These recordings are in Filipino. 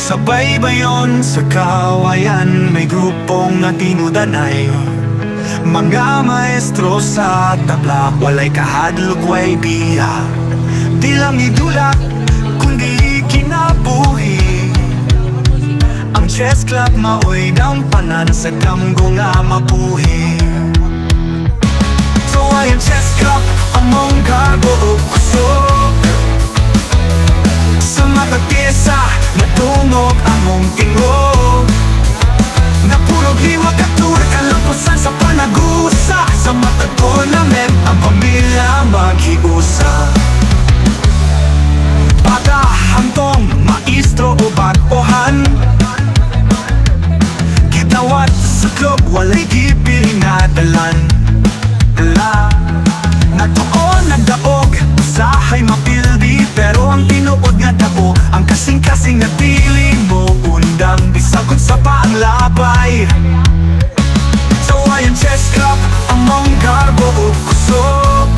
Sabay bayon sa kawayan, may grupong natinudanay. Mga maestro sa tabla, walay kahadlok way biya. Di lang idulak, kundi kinabuhi. Ang chess club maoy dampanan sa damgo nga mabuhi. So ay ang chess club among garbo o kusog. Sa matag pyesa, natungog among tingog. Napurog liwa katur, kalampusan sa panagusa. Sa matag tournament, ang pamilya maghiusa. Bata, hantong, maestro o batohan. Gitawat sa club, walay gipirinadalan. Nagtuon, nagdaog, usahay mapildi. Pero ang tinuod nga dako, ang kasing-kasing na dili mo undang bisagod sa paang labay. So ay ang chess club among garbo o kusog.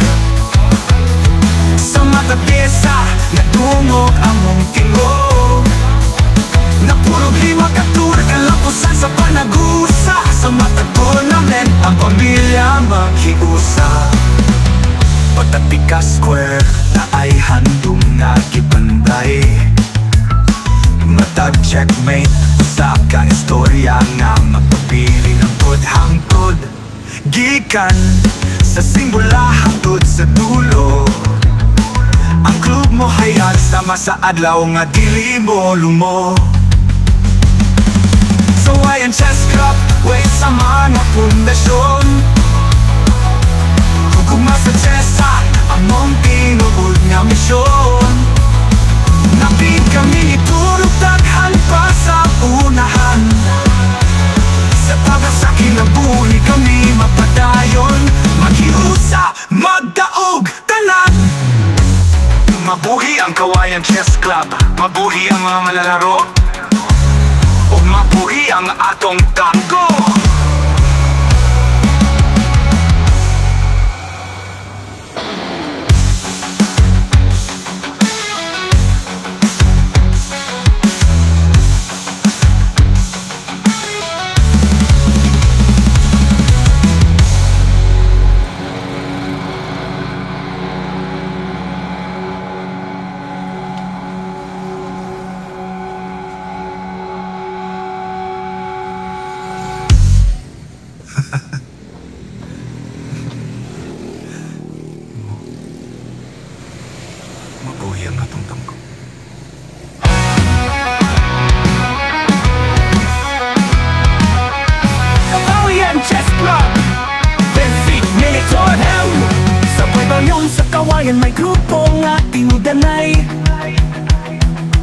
Sa mata pyesa, natungog among tingog. Napurog liwa katur, kalampusan sa panagusa. Sa mata tournament, ang pamilya maghiusa. Pagtatika square, na ay handong nagibanday. Matag checkmate, sa ka-istorya nga magpapili ng tod-hangtod. Gikan sa simbula hangtod sa dulo. Ang club mo hayag sama sa adlaw nga dili mo lumo. So ay ang chess club, way sa mga pundasyon. Huguma sa chessa, among tinuod nga misyon. Napid kami itulog daghan pa sa unahan. Sa taga-sa kinabuhi kami mapadayon. Maghiusa, magdaog, tanan. Mabuhi ang Kawayan Chess Club, mabuhi ang mga malalaro, o mabuhi ang atong tango. Mabuhi ang atong tangko. Kawayan Chess Club, Benfit Militorem. Sabay bayon sa kawayan, may grupo nga tinudanay.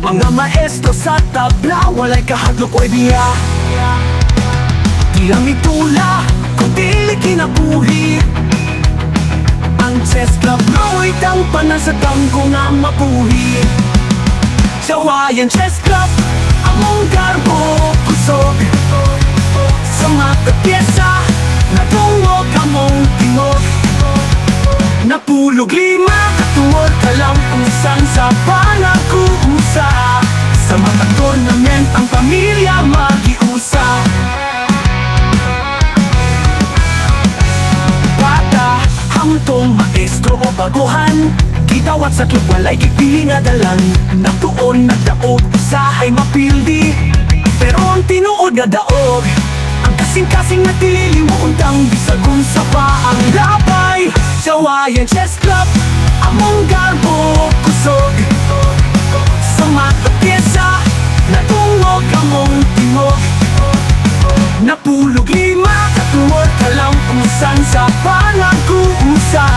Mga maestro sa tabla, walay kahadlok o ibiya. Di lang itula, kundi kinabuhi. Ang chess club mo'y dampanan sa damgo nga mabuhi. Kawayan Chess Club, among garbo kusog. Sa mata pyesa, natungog among tingog. Napulog lima katuod, kalampusan sa panagusa. Sa mata tournament, ang pamilya maghiusa. Bata, hangtong, maestro o baguhan. Gitawat sa club, walay gipili nga dalan. Nagtuon, nagdaog, usahay mapildi. Pero ang tinuod nga daog, ang kasing-kasing na dili mo undang bisagon sa paang labay. Kawayan Chess Club, among garbo kusog. Sa mata pyesa, natungog among tingog. Napulog lima katuod, kalampusan sa panagusa.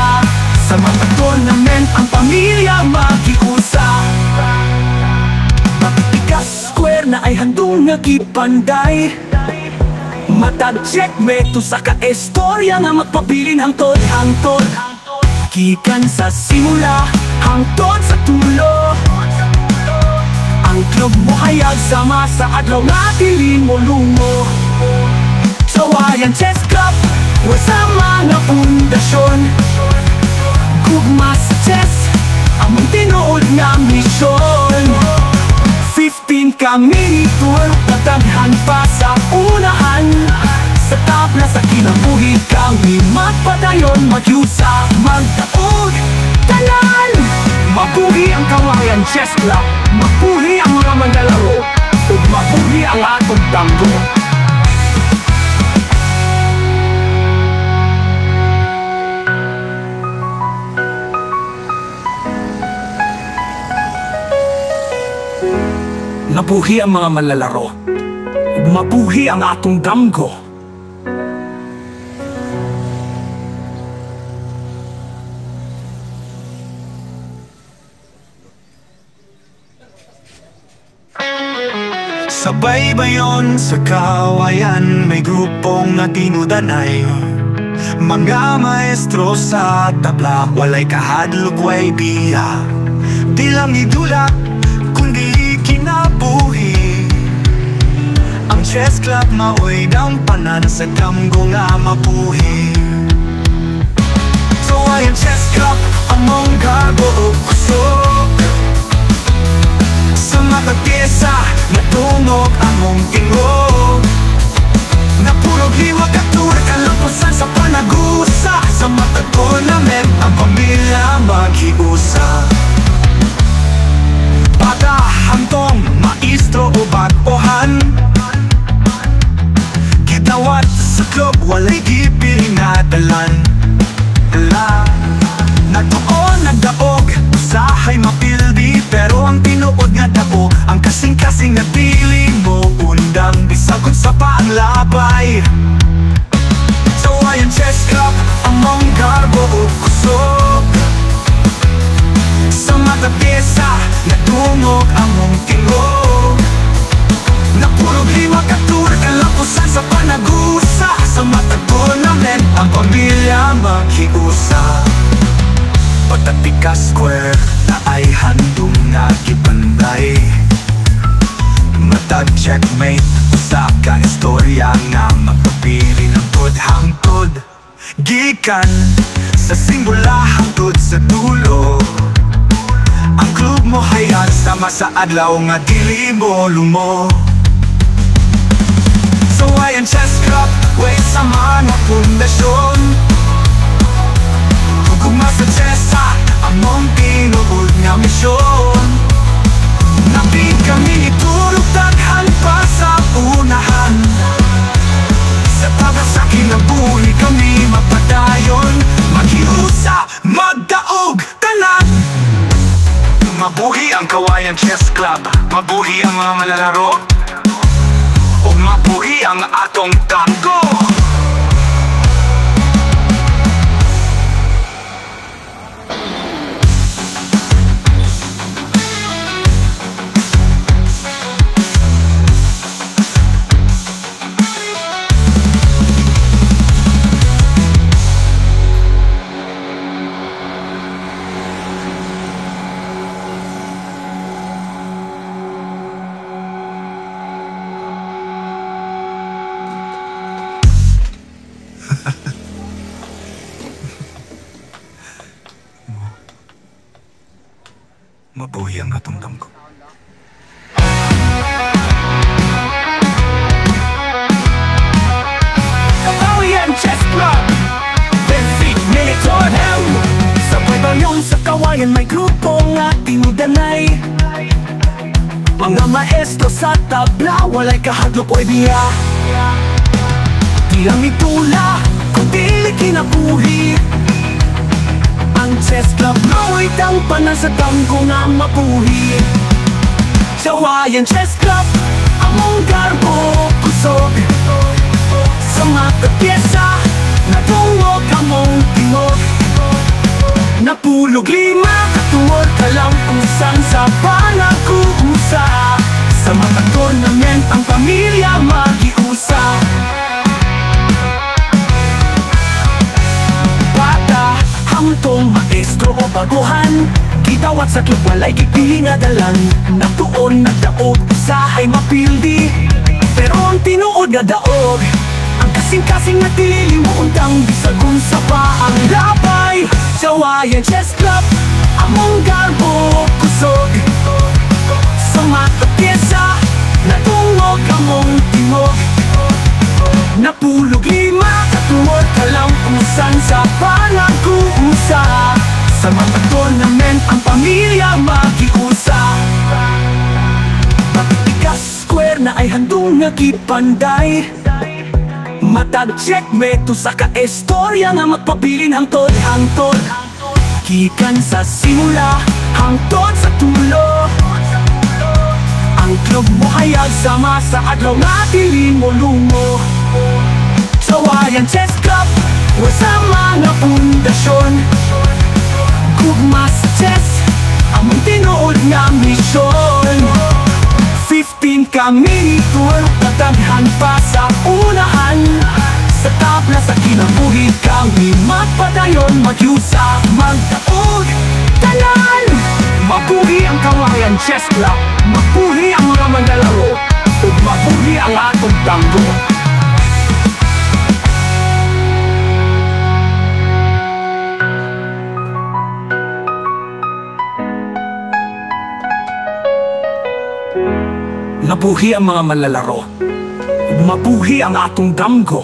Sa mga tournament, ang pamilya maghiusa. Pagtikas square na ay handong nagipanday. Matag checkmate to sa ka-istorya nga magpabilin hangtod-hangtod. Gikan sa simula, hangtod sa tulo. Ang club mo hayag sama sa adlaw nga dili mo lumo. Kawayan Chess Club, wasa mga pundasyon. Gugma sa chess, among tinuod nga misyon. 15 ka kami tour, nataghan pa sa unahan. Sa tabla sa kinabuhi kami magpadayon, magyusa, magtaod, tanan. Mabuhi ang Kawayan Chess Club, mabuhi ang mga manlalaro, ug mabuhi ang atong damgo. Mabuhi ang mga manlalaro, mabuhi ang atong damgo. Sa baybayon, sa Kawayan, may grupong natinudanay. Mga maestro sa tabla, walay kahadlok, way biya. Di lang idula, kundi kinabuhi. Ang chess club maoy dampanan sa damgo nga mabuhi. So Kawayan Chess Club, among garbo o kusog. Sa matagesa, natungog among tingog. Napurog liwag at tura, kalampasan sa panagusa. Sa matagko namin, ang pamilya maghiusa. Bata, hantong, maestro o bagohan. Kitawat sa club, walay gipirinadalan. Nagtuon, nagdaog, usahay mapildi. Pero ang tinuod nga dao, ang kasing-kasing na dili mo undang. Bisagod sa paang labay. Sa Kawayan Chess Club, among garbo o kusog. Sa mata pyesa, natungog among tingog. Napurog liwag at tura, kalapusan sa panagusa. Sa matagpo namin, ang pamilya maghiusa. Pagtatika square, na ay handong nagibanday. Matag checkmate, usa ka istorya nga magpapili ng tod-hangtod. Gikan, sa simula hangtod sa dulo. Ang club mo hayag sama sa adlaw nga dili mo lumo. So Kawayan Chess Club, way sama nga pundasyon. Huguma sa chessa, among tinuod nga misyon. Napid kami itulog, daghan pa sa unahan. Sa tabla sa kinabuhi kami mapadayon, maghiusa, magdaog, tanan. Mabuhi ang Kawayan Chess Club, mabuhi ang mga malalaro, o mabuhi ang atong damgo. Mabuhi ang atong damgo. Kawayan Chess Club, Benfic Militor Hem. Sa baybayon, sa Kawayan, may grupo nga tinudanay. Mga maestro sa tabla, walay kahadlok o ibiya. Di lang itula, kundi kinabuhi. Ang chess club mo'y tampanan sa damgo nga mabuhi. Sa Kawayan Chess Club, among garbo kusog. Sa mata pyesa, natungog among tingog. Napulog lima, katuod kalampusan sa panagusa. Sa mata tournament, ang pamilya maghiusa. Hangtong, maestro o baguhan, kitawat sa club, walay gipili nga dalan. Nagtuon, nagdaog, usahay mapildi. Pero ang tinuod nga daog, ang kasing-kasing na tililimuntang bisagun sa paang labay. Sa Kawayan Chess Club, among garbo kusog. Sa mata pyesa, Napulog lima katuwad kalampusan sa panag-uusa. Sa mga tournament ang pamilya magiusa. Pagtikas square na ay handong nagipanday. Matag checkmate to sa kaestorya nga magpabilin hangtod. Gikan sa simula hangtod sa tulo. Ang club mo hayag sama sa adlaw nga dili mo lumo. Sawayan Chess Club wa sa mga pundasyon. Gugma sa chess among tinuod nga misyon. 15 kami tour tataghan pa sa unahan. Sa tabla sa kinabuhi kami magpadayon magyusa magdaog tanan. Mabuhi ang Kawayan Chess Club, mabuhi ang mga manlalaro, ug mabuhi ang atong tanggo. Mabuhi ang mga manlalaro, ug mabuhi ang atong damgo.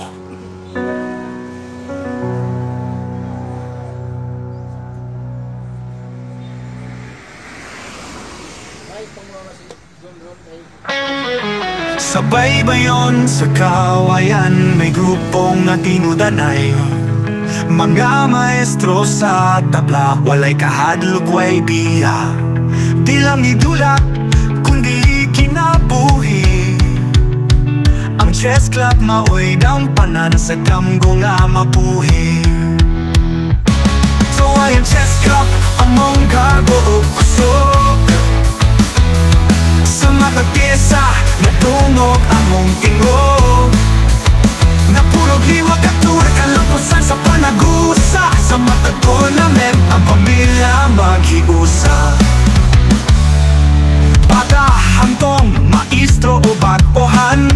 Sabay bayon sa Kawayan, may grupong nga tinudanay. Mga maestro sa tabla, walay kahadlok way biya. Di lang idulak, kundi kinabuhi. Ang chess club maoy dampanan sa damgo nga mabuhi. So Kawayan Chess Club, among garbo o kusog. Sa matag pyesa, natungog among tingog. Napurog liwag at tuwag kalampusan sa panagusa. Sa matag tournament, ang pamilya maghiusa. Bata, hangtong, maestro o bagohan.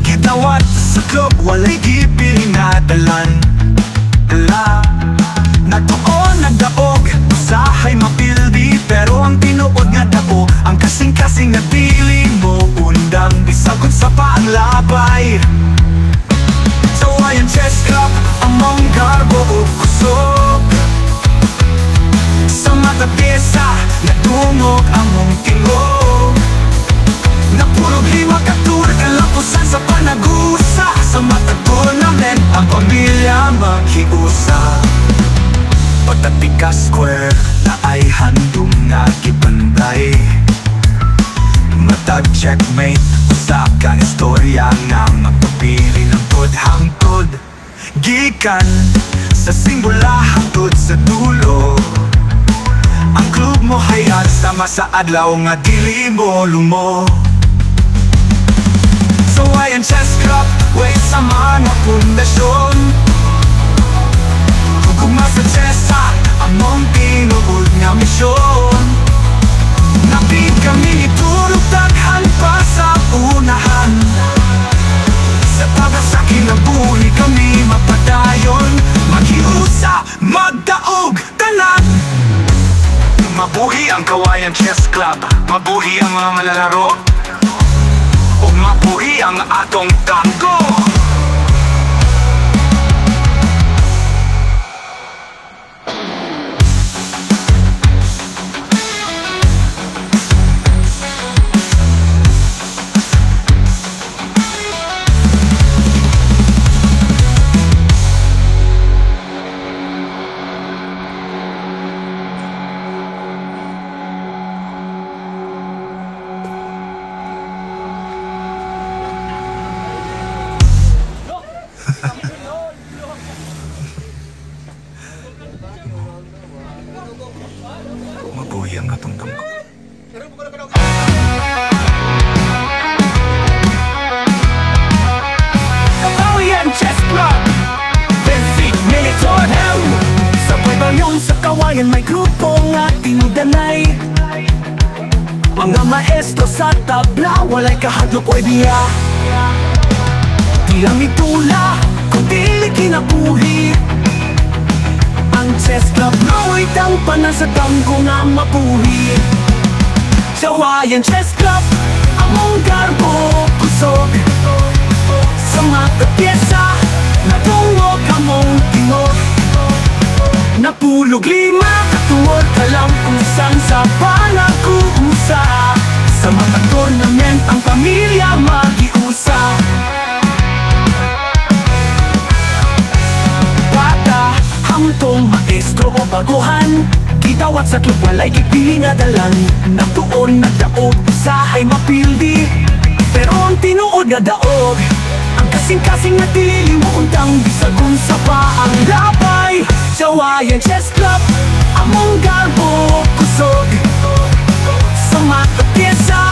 Kitawat sa club, walay gipirinadalan. Nagtuon, nagdaog, usahay mapildi. Pero ang tinuod nga dao, ang kasing-kasing na dili mo undang bisagod sa paanglabay. Sa Kawayan Chess Club, among garbo o kusog. Sa mata pyesa, natungog among tingog. Napurog liwag at tuwag kalampusan sa panagusa. Sa mata tournament, ang pamilya maghiusa. Pagtatika square na ay handong nagibanday. Matag checkmate, usa ka istorya nga magpapili ng tod-hangtod. Gikan sa simula hangtod sa dulo. Ang club mo hayag sama sa adlaw nga dili mo lumo. So Kawayan Chess Club, way sa mga pundasyon. Kuguma sa chessa, among tinuod nga misyon. Napid kami iturog daghan pa sa unahan. Sa tabla sa kinabuhi kami mapadayon. Maghiusa, magdaog, tanan. Mabuhi ang Kawayan Chess Club, mabuhi ang mga manlalaro, o mabuhi ang atong tango. Mabuhi ang atong damgo. Kawayan Chess Club, Benfic Militor Hem. Sa pagbayon sa Kawayan may grupo nga tinudanay. Mga maestro sa tabla, walay kahadlok o biya. Di lang itula, kundi kinabuhi. Ang chess club naway tangpanan sa damgo nga mabuhi. Sa Kawayan Chess Club, among garbo kusog. Sa mga pyesa natungog among tingog. Napulog lima katuod ka lang kung saan sa panag-uusa. Sa mga tournament ang pamilya mag-iusa. Bata, hangtong maestro o baguhan, gitawat sa klub walay gipiling nga dalan. Nagtuon nagdaog, usahay mapildi, pero ang tinuod nga daog. Ang kasing-kasing na dili mo undang bisag kung sa paang labay. Jawayan Chess Club, among garbo kusog. Sa mga pyesa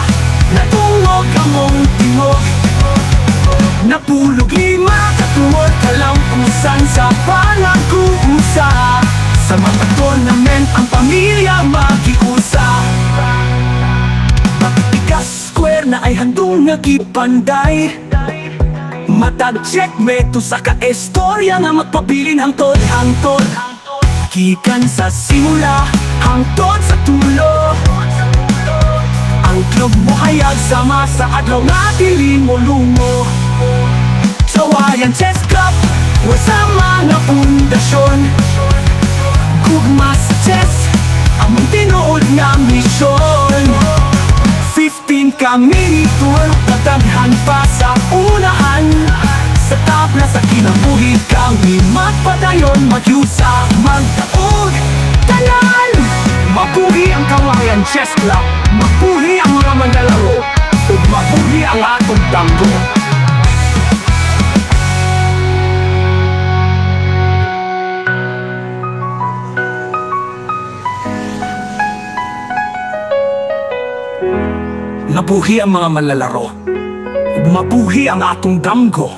natungog among tingog. Napulog lima katuod ka lang kung saan sa panag-uusa. Sa mga tournament ang pamilya mag-iusa. Magtigas square na ay handong nagipanday. Matag checkmate to sa kaestorya nga magpabilin hangtod. Gikan sa simula hangtod sa tulo. Ang club mo hayag sama sa adlaw nga dili mo lumo. Jawayan Chess Club, sa mga pundasyon. Gugma sa chess, among tinuod nga misyon. 15 kami tour, tataghan pa sa unahan. Sa tabla sa kinabuhi kami magpadayon, magyusa, magtaog tanan. Mabuhi ang Kawayan Chess Club, mabuhi ang mga manlalaro, ug mabuhi ang atong damgo. Mabuhi ang mga manlalaro, ug mabuhi ang atong damgo.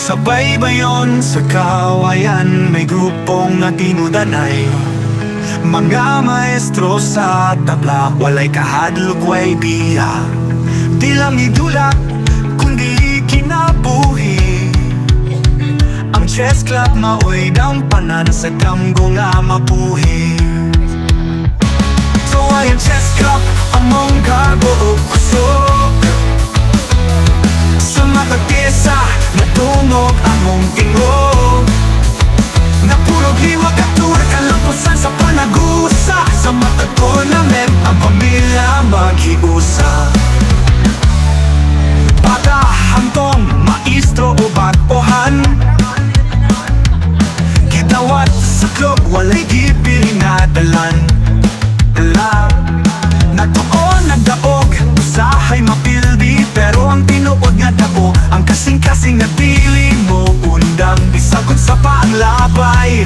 Sa baybayon, sa Kawayan, may grupong natinudanay. Mga maestro sa tabla, walay kahadlok, way biya. Di lang idulak, kundi kinabuhi. Ang Chess Club maoy dampanan sa damgo nga mabuhi. Kawayan Chess Club, among garbo o kusog. Sa mga pyesa natungog among tingog. Napulog liwag katuod ka lang kung saan sa panag-uusa. Sa mga tournament ang pamilya mag-iusa. Bata, hangtong, maestro o baguhan, gitawat sa club walay gipiling nga dalan. Nagtuon nagdaog, usahay mapildi, pero ang tinuod nga dako. Ang kasing-kasing na dili mo undang bisag kung sa paang labay.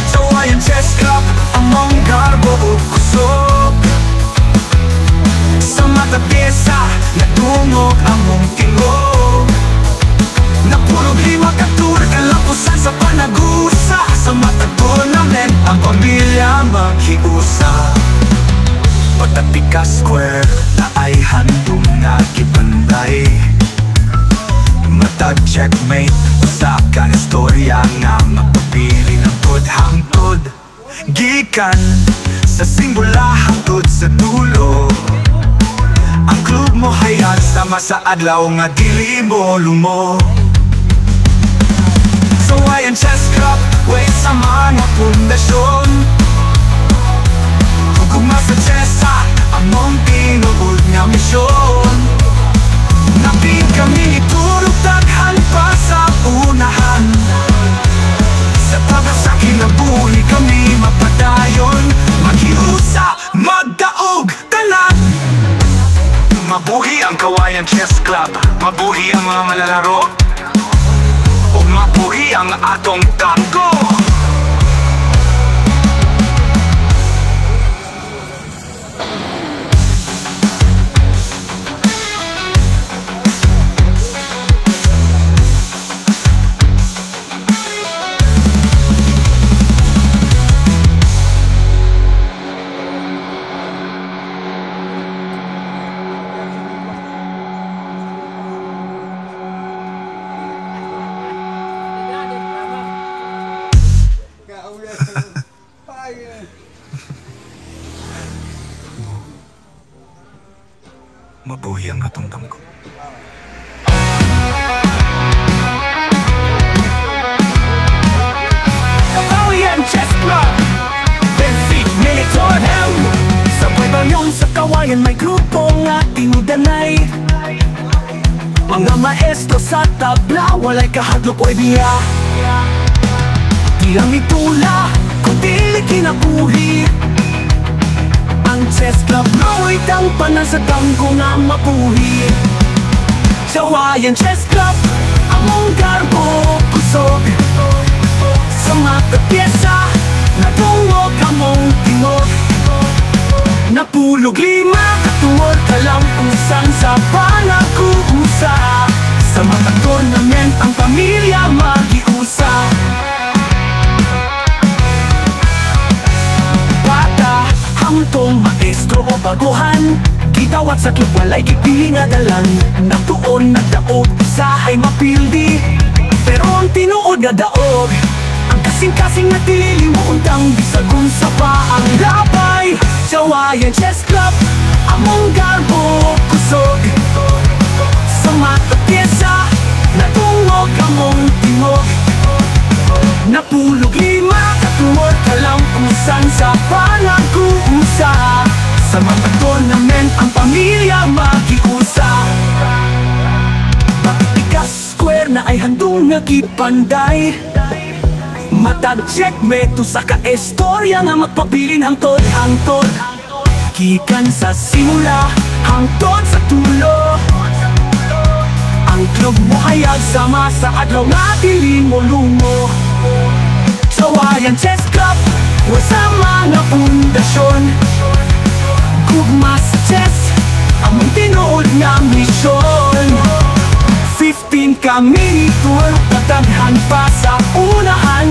Jawayan Chess Club, among garbo o kusog. Sa mga pyesa natungog among tingog. Napulog lima katuod ka lang kung saan sa panag-uusa. Sa mga tournament ang pamilya mag-iusa. Pagtatika square na ay handong nagibanday. Matag checkmate sa kanestorya nga magpapili ng hangtod. Gikan sa simbula hangtod sa dulo. Ang club mo hayag sama sa adlaw nga dili mo lumo. Kawayan Chess Club, way sa mga pundasyon. Gugma sa chessa, among tinuod nga misyon. Napin kami itulog daghan pa sa unahan. Sa taga sa kinabuhi kami mapadayon, mag-iusa, magdaog tanan. Mabuhi ang Kawayan Chess Club, mabuhi ang mga malalaro, o mabuhi ang atong tango. ang atong damgo. Kawayan Chess Club, Benfit Monitor M. Sabay bayon sa kawayan may grupo nga tinudanay. Mga maestro sa tabla, walay kahadlok o ibiya. Di lang itula, kundi kinabuhi. Ang Chess Club mo'y tangpanan sa damgo nga mabuhi. Kawayan Chess Club, among garbo kusog. Sa mga pyesa, natungog among tingog. Napulog lima, katuwag ka lang kung saan sa panag-uusa. Sa mga tournament, ang pamilya mag-iusa. Bata, hangtong maestro o baguhan, kitawat sa klub walay gipili nga dalang. Nagtuon, nagdaog, isahay mapildi, pero ang tinuod nga daog. Ang kasing-kasing na dilili mo untang bisagun sa paang labay. Kawayan Chess Club, among garbo kusog. Sa mata pyesa, natungog among tingog. Napulog lima, katuwag ka lang kung saan sa panag-uusa. Sa mga tournament, ang pamilya mag-iusa. Bakitikas square na ay handong nagipanday. Matag checkmate sa ka-estorya nga magpabilin hangtod. Gikan sa simula, hangtod sa tulo. Ang club mo hayag sama sa adlaw nga dili mo lumo. Kawayan Chess Club, wasama nga pundasyon. Gugma sa chess, among tinuod nga misyon. 15 kami tour, pataghan pa sa unahan.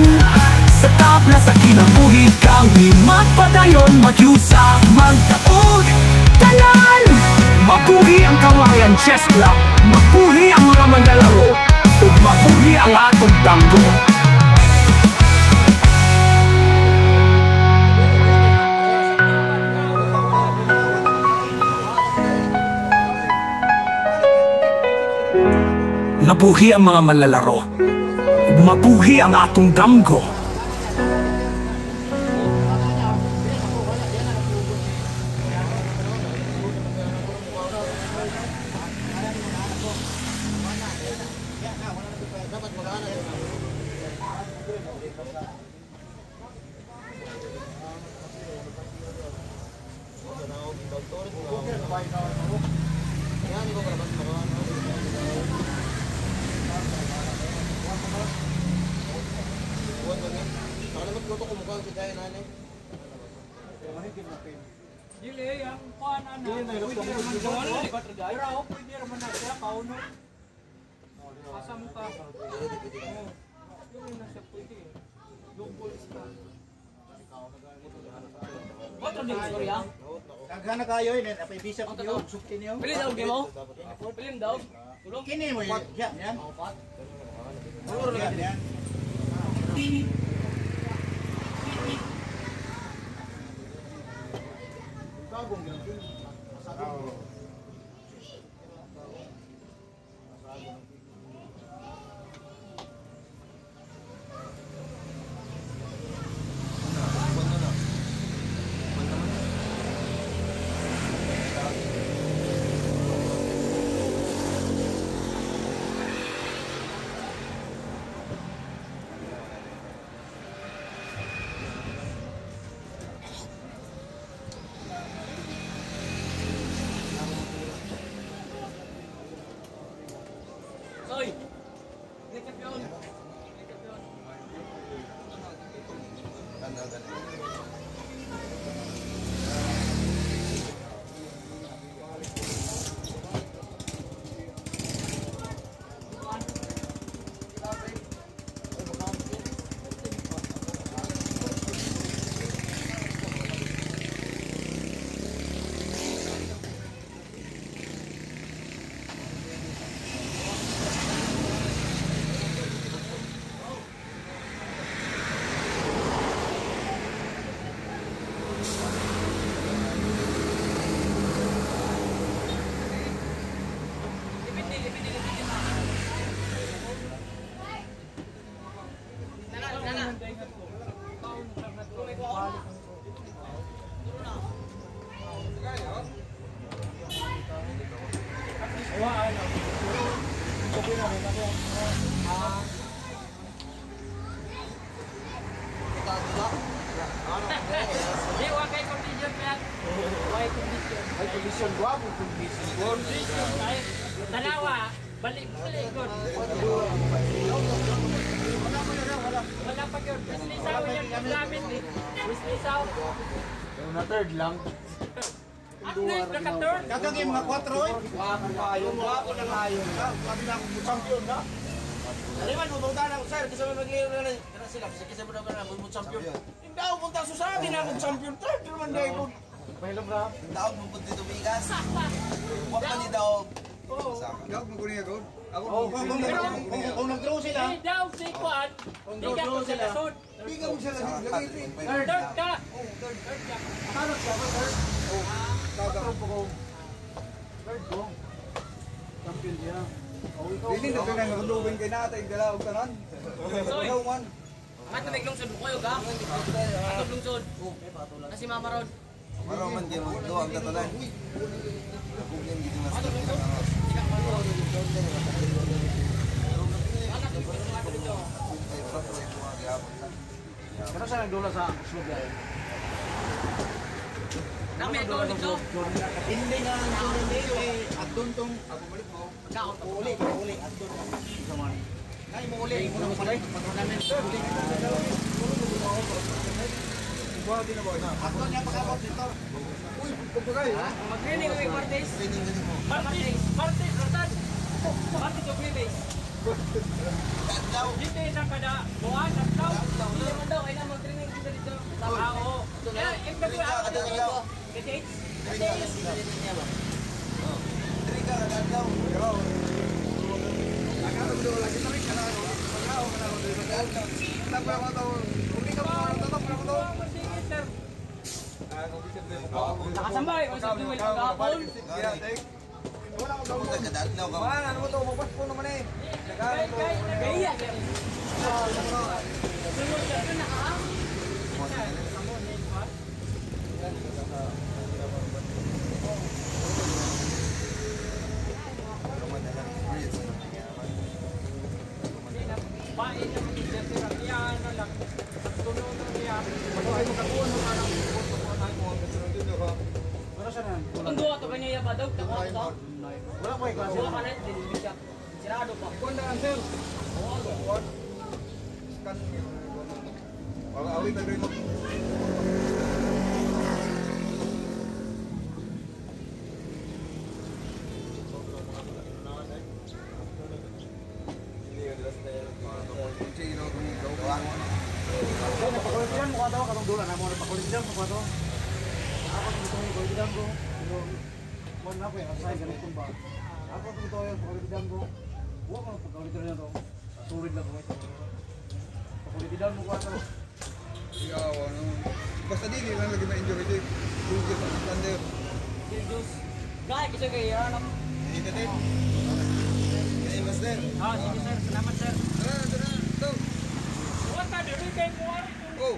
Sa tabla sa kinabuhi kami magpadayon, magyusa, magtaog, tanan. Mabuhi ang Kawayan Chess Club, mabuhi ang mga manlalaro, ug mabuhi ang atong damgo. Mabuhi ang mga manlalaro, mabuhi ang atong damgo. Dili ang kuan ana. Pwede raman na siya kauno. Asa mo ka? Dili na siya pwede. Double ka. Wato din istorya. Kaghana kayo yun, apay bisa ko niyo, sukti niyo. Pili daw mo. Pili daw. Tulong. Kini mo yan, yan. Yan. Bagong ganun. Masado. Soy. Ni kampiyon. Okay na, may ako. Di, wag kay condition yan. Why condition? Ay, condition guwapo, condition. Condition, ay, dalawa. Balik, good. Wala pa yun. Wislisaw yan yung gamit eh. Wislisaw. Yung na third lang. Atlet, naka-third. Kakagay mga 4 eh. Guwapo na ngayon. Sabi na akong champion na. Aliman, pupunta na ako, sir. Kasi may mag-iiro na sila. Kasi mo na ba na mag-champion? Hindi ako punta sa sabi na mag-champion. Third naman dahil po. Mahilom na. Daog mo punta dito bigas. Huwag pa ni daog. Daog mo kunin ako. Ako, Kung nag-draw sila, Eh, daw si Kwan. Hindi ka kung sila sud. bigyan mo siya lang. Third ka. Third ka. Ano siya ba, third? Tataro po ko. Third ko. Champion siya. Hindi na pinang hulubin kay natin. Dalawag tanan. Soy. Ikaw man. Ato may lungsod mo kayo ka? Ato lungsod. Kasi Mama Rod. maro man din mo doon ang tatanan. Kung yan dito mas Ato lungsod. Anak ko mga dito. Kano siya nagdula sa Slovia? Kami ito dito. Hindi nga ang hindi at tuntong ako balik mo. Kaon to. Uli, at tuntong. Saman. Ay mo uli. Buha din na boy. Ako niya pagkakot dito. Uy, pagpagay. Mag-training kami Martes. Training din mo. Martes, Rosan. Martes o Plebes. Daw. Dito isang kada buwan at daw. Hindi mo daw, kailangan mag-training dito dito. Oo. Kaya, MW ako dito. Kadates. Kadates. Trika agad daw. Nakano do lagi tarik kana. Pagao kana do dito. Tapos ako to. Uli ka mo tatok na ko to. Masigit, sir. Ako bisit din. Nakasambay, kung sa duel kagapon. Wala ko daw. Tagadad daw ka. Man, ano mo to? Mapasko naman eh. Gaya. Sunod ka ito na ha? Pain na mga terapiya na lang. Tunod na niya. Ay mo kapuan mo kanang pupuan mo ang kasunod dito ka. Wala siya nan. Ang duwa to kanya ba daw? Tako to? Wala ko klase. Wala ka na, hindi siya. Sirado pa. Kuan na answer. Kuan. Scan niyo. Wala awit na rin mo. Kaya napakulit dyan, mukha daw, katong dula na mo napakulit dyan, mukha daw. Ako gusto mo kulit dyan ko. Pero, mo na ko yung asay, ganit kong ba. Ako gusto ko yung pakulit dyan ko. Huwag mo pagkulit dyan to. Surid lang ko ito. Pakulit dyan mo ko ito. Ikaw, ano. Basta di, hindi lang lagi ma-enjoy ito. Tugit ang standard. Juice. Gaya kasi kay Aram. Hindi ka din. Kaya master. Ah, sige sir. Salamat sir. Tara, ito. What ka diri kay Kuwari? Oh.